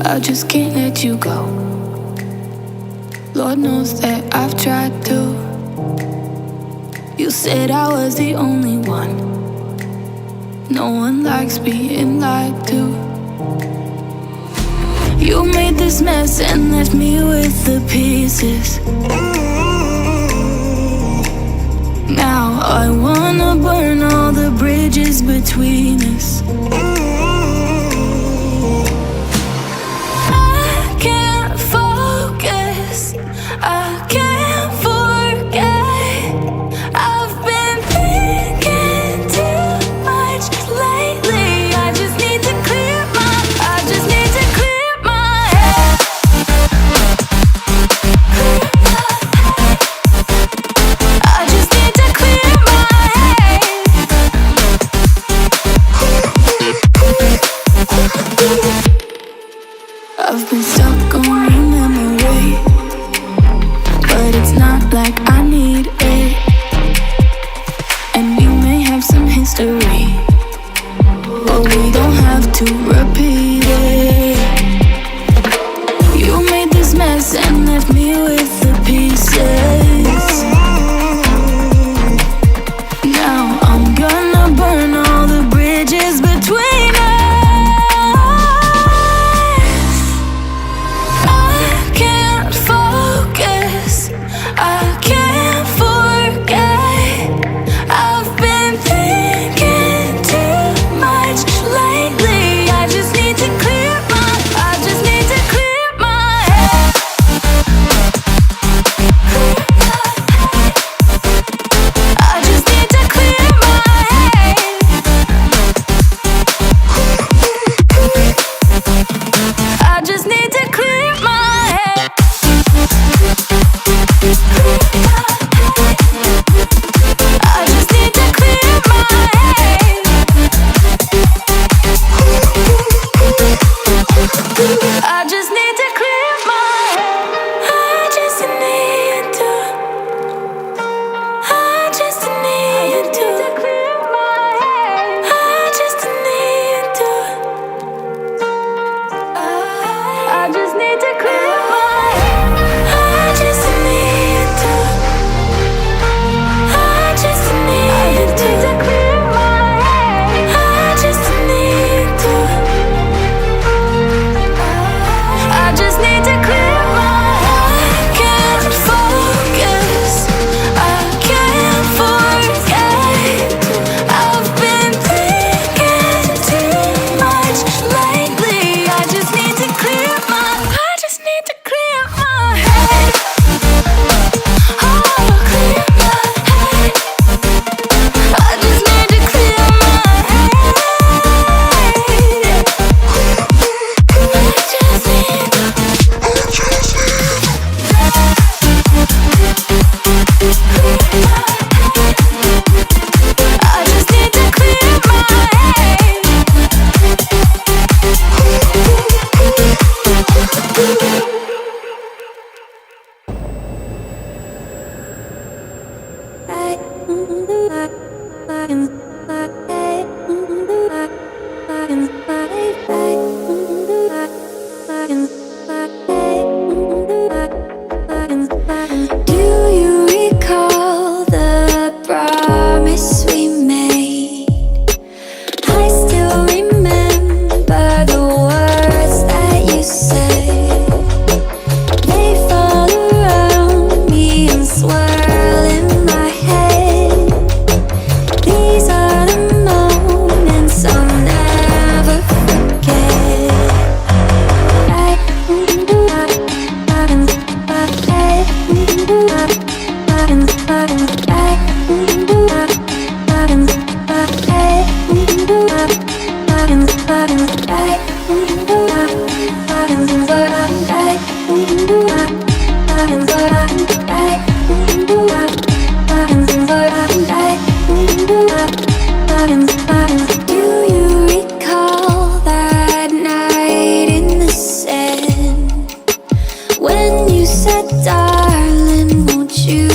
I just can't let you go. Lord knows that I've tried to. You said I was the only one. No one likes being lied to. You made this mess and left me with the pieces. Now I wanna burn all the bridges between us. I can't forget. I've been thinking too much lately. I just need to clear my head. I just need to clear my head. I've been stuck on your memory, but it's not like I need it. And we may have some history, but we don't have to repeat it. You made this mess and left me with the pieces. Now I'm gonna burn all the bridges between us. I can't forget. I've been thinking too much lately. I just need to clear my head. I just need to clear my head. I just need to clear my head. I just need to clear my head. I just need to clear my head. I just need to clear my head. I just need to clear my head. I just need to clear my head. I just need to clear my head. I can't focus. I can't forget. I've been thinking too much lately. I just need to clear my head. Oh, clear my head. I just need to clear my head. I just need to clear my head. Do you recall the promise we made? I still remember the words that you said. They fall around me and swirl in my head. Do you recall that night in the sand when you said, darling, won't you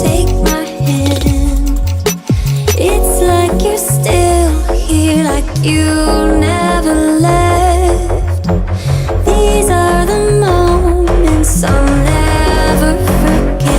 take my hand? It's like you're still here, like you never left. These are the moments I'll never forget.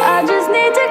I just need to